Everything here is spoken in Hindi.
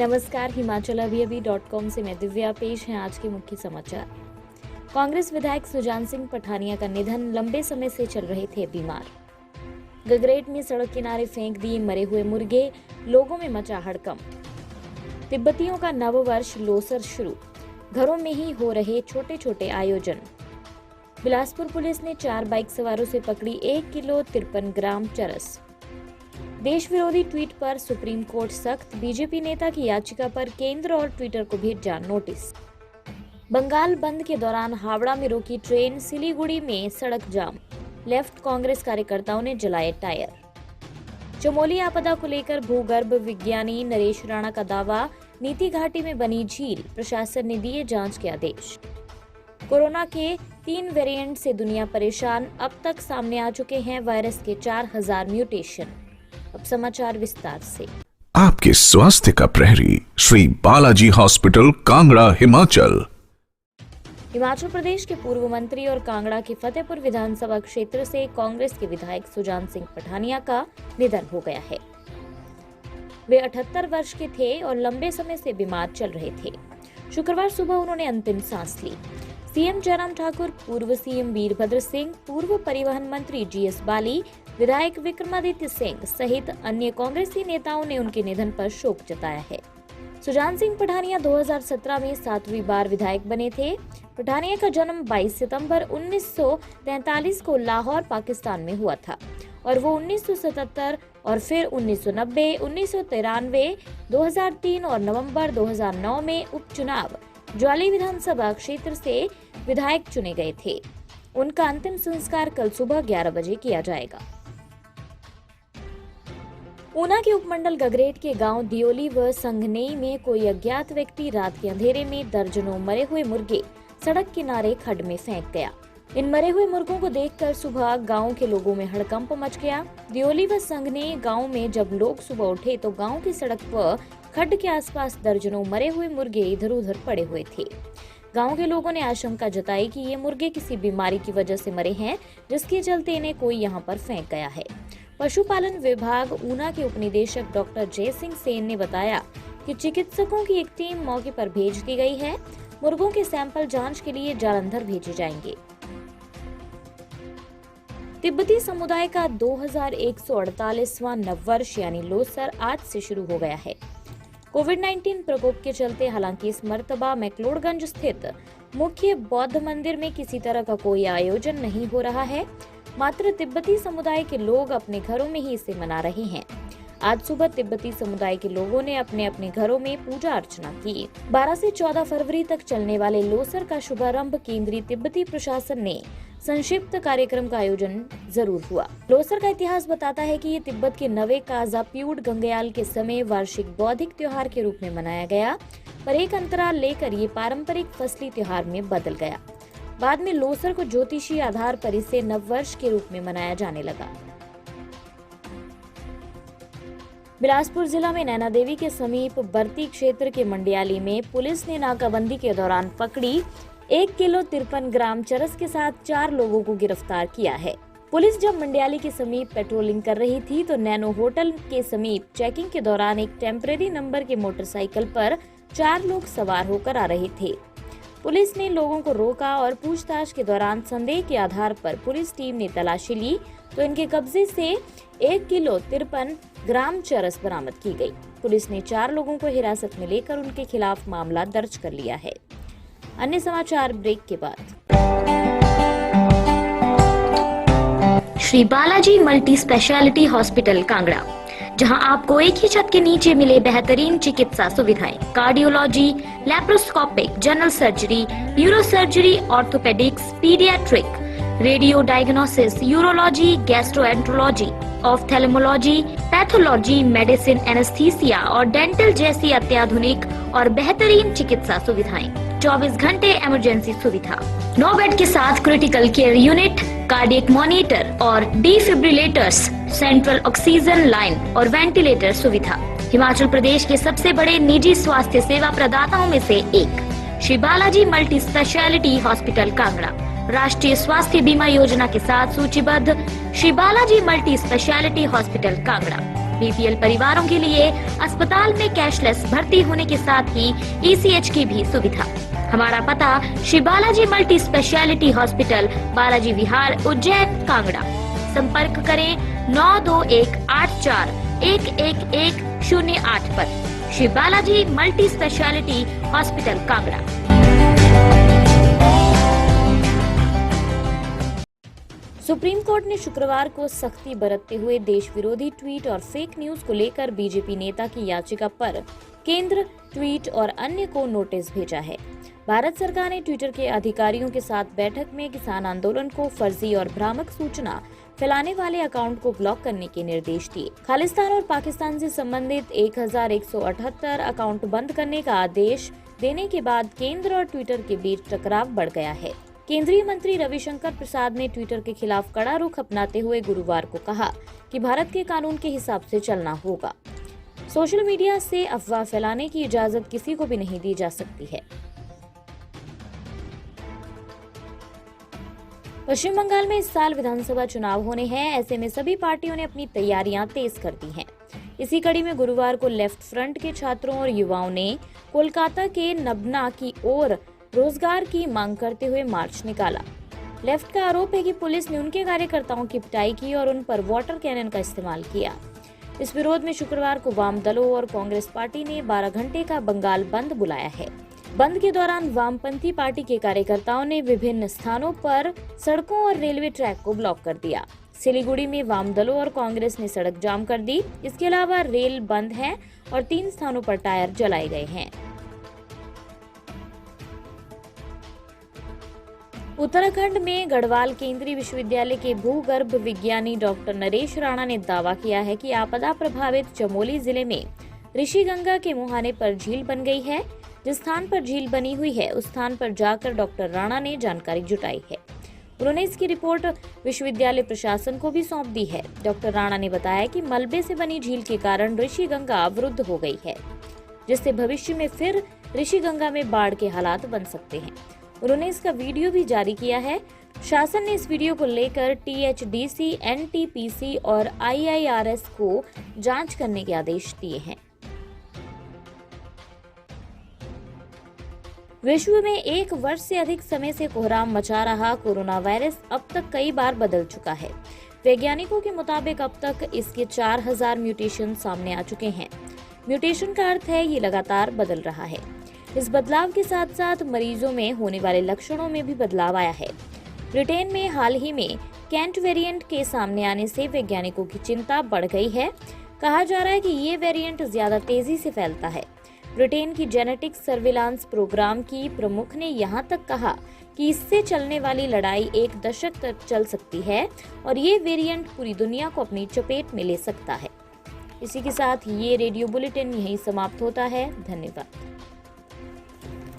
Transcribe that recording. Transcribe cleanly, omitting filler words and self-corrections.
नमस्कार, himachalaviyabhi.com से मैं दिव्या। पेश हैं आज के मुख्य समाचार। कांग्रेस विधायक सुजान सिंह पठानिया का निधन, लंबे समय से चल रहे थे बीमार। गगरेट में सड़क किनारे फेंक दिए मरे हुए मुर्गे, लोगों में मचा हड़कंप। तिब्बतियों का नव वर्ष लोसर शुरू, घरों में ही हो रहे छोटे छोटे आयोजन। बिलासपुर पुलिस ने 4 बाइक सवारों से पकड़ी 1 किलो 53 ग्राम चरस। देश विरोधी ट्वीट पर सुप्रीम कोर्ट सख्त, बीजेपी नेता की याचिका पर केंद्र और ट्विटर को भेजा नोटिस। बंगाल बंद के दौरान हावड़ा में रोकी ट्रेन, सिलीगुड़ी में सड़क जाम, लेफ्ट कांग्रेस कार्यकर्ताओं ने जलाए टायर। चमोली आपदा को लेकर भूगर्भ विज्ञानी नरेश राणा का दावा, नीति घाटी में बनी झील, प्रशासन ने दिए जांच के आदेश। कोरोना के 3 वेरिएंट से दुनिया परेशान, अब तक सामने आ चुके हैं वायरस के 4000 म्यूटेशन। अब समाचार विस्तार से। आपके स्वास्थ्य का प्रहरी, श्री बालाजी हॉस्पिटल, कांगड़ा, हिमाचल। हिमाचल प्रदेश के पूर्व मंत्री और कांगड़ा के फतेहपुर विधानसभा क्षेत्र से कांग्रेस के विधायक सुजान सिंह पठानिया का निधन हो गया है। वे 78 वर्ष के थे और लंबे समय से बीमार चल रहे थे। शुक्रवार सुबह उन्होंने अंतिम सांस ली। सीएम जयराम ठाकुर, पूर्व सीएम वीरभद्र सिंह, पूर्व परिवहन मंत्री जीएस बाली, विधायक विक्रमादित्य सिंह सहित अन्य कांग्रेसी नेताओं ने उनके निधन पर शोक जताया है। सुजान सिंह पठानिया 2017 में 7वीं बार विधायक बने थे। पठानिया का जन्म 22 सितंबर 1943 को लाहौर, पाकिस्तान में हुआ था और वो 1977 और फिर 1990, 1993, 2003 और नवंबर 2009 में उपचुनाव ज्वाली विधानसभा क्षेत्र से विधायक चुने गए थे। उनका अंतिम संस्कार कल सुबह 11 बजे किया जाएगा। ऊना के उपमंडल गगरेट के गांव दियोली व संघनेई में कोई अज्ञात व्यक्ति रात के अंधेरे में दर्जनों मरे हुए मुर्गे सड़क किनारे खड्ड में फेंक गया। इन मरे हुए मुर्गों को देखकर सुबह गांव के लोगों में हड़कंप मच गया। दियोली व संघनेई गांव में जब लोग सुबह उठे तो गांव की सड़क व खड्ड के आसपास दर्जनों मरे हुए मुर्गे इधर उधर पड़े हुए थे। गांव के लोगों ने आशंका जताई कि ये मुर्गे किसी बीमारी की वजह से मरे हैं, जिसके चलते इन्हें कोई यहां पर फेंक गया है। पशुपालन विभाग ऊना के उपनिदेशक डॉक्टर जय सिंह सेन ने बताया कि चिकित्सकों की एक टीम मौके पर भेज दी गई है। मुर्गों के सैंपल जांच के लिए जालंधर भेजे जाएंगे। तिब्बती समुदाय का 2148वां नववर्ष यानी लोसर आज से शुरू हो गया है। कोविड-19 प्रकोप के चलते हालांकि इस मर्तबा मैक्लोडगंज स्थित मुख्य बौद्ध मंदिर में किसी तरह का कोई आयोजन नहीं हो रहा है, मात्र तिब्बती समुदाय के लोग अपने घरों में ही इसे मना रहे हैं। आज सुबह तिब्बती समुदाय के लोगों ने अपने अपने घरों में पूजा अर्चना की। 12 से 14 फरवरी तक चलने वाले लोसर का शुभारंभ केंद्रीय तिब्बती प्रशासन ने संक्षिप्त कार्यक्रम का आयोजन जरूर हुआ। लोसर का इतिहास बताता है कि ये तिब्बत के नवे काजाप्यूड गंगयाल के समय वार्षिक बौद्धिक त्योहार के रूप में मनाया गया, पर एक अंतराल लेकर ये पारंपरिक फसली त्योहार में बदल गया। बाद में लोसर को ज्योतिषी आधार पर इसे नववर्ष के रूप में मनाया जाने लगा। बिलासपुर जिला में नैना देवी के समीप बरती क्षेत्र के मंडियाली में पुलिस ने नाकाबंदी के दौरान पकड़ी 1 किलो 53 ग्राम चरस के साथ 4 लोगों को गिरफ्तार किया है। पुलिस जब मंडियाली के समीप पेट्रोलिंग कर रही थी तो नैनो होटल के समीप चेकिंग के दौरान एक टेम्परेरी नंबर के मोटरसाइकिल पर 4 लोग सवार होकर आ रहे थे। पुलिस ने लोगों को रोका और पूछताछ के दौरान संदेह के आधार पर पुलिस टीम ने तलाशी ली तो इनके कब्जे से 1 किलो 53 ग्राम चरस बरामद की गई। पुलिस ने 4 लोगों को हिरासत में लेकर उनके खिलाफ मामला दर्ज कर लिया है। अन्य समाचार ब्रेक के बाद। Shri Balaji multi speciality hospital Kangra, जहां आपको एक ही छत के नीचे मिले बेहतरीन चिकित्सा सुविधाएं, cardiology, laparoscopic, general surgery, neuro surgery, orthopaedics, paediatric, radio diagnosis, urology, gastroenterology, ophthalmology, pathology, medicine, anaesthesia और डेंटल जैसी अत्याधुनिक और बेहतरीन चिकित्सा सुविधाएं, 24 घंटे इमरजेंसी सुविधा, 9 बेड के साथ critical care unit, cardiac monitor और डिफिब्रिलेटर्स, सेंट्रल ऑक्सीजन लाइन और वेंटिलेटर सुविधा। हिमाचल प्रदेश के सबसे बड़े निजी स्वास्थ्य सेवा प्रदाताओं में से एक Shri Balaji multi speciality hospital Kangra राष्ट्रीय स्वास्थ्य बीमा योजना के साथ सूचीबद्ध Shri Balaji multi speciality hospital Kangra BPL परिवारों के लिए अस्पताल में कैशलेस भर्ती होने के साथ ही ईसीएच की भी सुविधा। हमारा पता Shri Balaji multi speciality hospital, Balaji Vihar, Ujjain, Kangra. संपर्क करें 9218411108 पर। Shri Balaji multi speciality hospital, Kangra. Supreme court ने शुक्रवार को सख्ती बरतते हुए देश विरोधी ट्वीट और फेक न्यूज को लेकर बीजेपी नेता की याचिका पर केंद्र, ट्वीट और अन्य को नोटिस भेजा है। भारत सरकार ने ट्विटर के अधिकारियों के साथ बैठक में किसान आंदोलन को फर्जी और भ्रामक सूचना फैलाने वाले अकाउंट को ब्लॉक करने के निर्देश दिए। खालिस्तान और पाकिस्तान से संबंधित 1178 अकाउंट बंद करने का आदेश देने के बाद केंद्र और ट्विटर के बीच टकराव बढ़ गया है। केंद्रीय मंत्री रविशंकर प्रसाद ने ट्विटर के खिलाफ कड़ा रुख अपनाते हुए गुरुवार को कहा कि भारत के कानून के हिसाब से चलना होगा। सोशल मीडिया से अफवाह फैलाने की इजाजत किसी को भी नहीं दी जा सकती है। पश्चिम बंगाल में इस साल विधानसभा चुनाव होने हैं। ऐसे में सभी पार्टियों ने अपनी तैयारियां तेज कर दी हैं। इसी कड़ी में गुरुवार को लेफ्ट फ्रंट के छात्रों और युवाओं ने कोलकाता के नबना की ओर रोजगार की मांग करते हुए मार्च निकाला। लेफ्ट का आरोप है कि पुलिस ने उनके कार्यकर्ताओं की पिटाई की और उन पर वाटर कैनन का इस्तेमाल किया। इस विरोध में शुक्रवार को वाम दलों और कांग्रेस पार्टी ने 12 घंटे का बंगाल बंद बुलाया है। बंद के दौरान वामपंथी पार्टी के कार्यकर्ताओं ने विभिन्न स्थानों पर सड़कों और रेलवे ट्रैक को ब्लॉक कर दिया। सिलीगुड़ी में वाम दलों और कांग्रेस ने सड़क जाम कर दी। इसके अलावा रेल बंद है और 3 स्थानों पर टायर जलाए गए हैं। उत्तराखंड में गढ़वाल केंद्रीय विश्वविद्यालय के भूगर्भ विज्ञानी डॉक्टर नरेश राणा ने दावा किया है कि आपदा प्रभावित चमोली जिले में ऋषिगंगा के मुहाने पर झील बन गई है। जिस स्थान पर झील बनी हुई है उस स्थान पर जाकर डॉक्टर राणा ने जानकारी जुटाई है। उन्होंने इसकी रिपोर्ट विश्वविद्यालय प्रशासन को भी सौंप दी है। डॉक्टर राणा ने बताया कि मलबे से बनी झील के कारण ऋषिगंगा अवरुद्ध हो गई है, जिससे भविष्य में फिर ऋषिगंगा में बाढ़ के हालात बन सकते हैं। उन्होंने इसका वीडियो भी जारी किया है। शासन ने इस वीडियो को लेकर THDC, NTPC और IIRS को जांच करने के आदेश दिए हैं। विश्व में 1 वर्ष से अधिक समय से कोहराम मचा रहा कोरोना वायरस अब तक कई बार बदल चुका है। वैज्ञानिकों के मुताबिक अब तक इसके 4000 म्यूटेशन सामने आ चुके हैं। म्यूटेशन का अर्थ है ये लगातार बदल रहा है। इस बदलाव के साथ साथ मरीजों में होने वाले लक्षणों में भी बदलाव आया है। ब्रिटेन में हाल ही में कैंट वेरिएंट के सामने आने से वैज्ञानिकों की चिंता बढ़ गई है। कहा जा रहा है कि ये वेरिएंट ज्यादा तेजी से फैलता है। ब्रिटेन की जेनेटिक सर्विलांस प्रोग्राम की प्रमुख ने यहाँ तक कहा कि इससे चलने वाली लड़ाई 1 दशक तक चल सकती है और ये वेरिएंट पूरी दुनिया को अपनी चपेट में ले सकता है। इसी के साथ ये रेडियो बुलेटिन यहीं समाप्त होता है। धन्यवाद।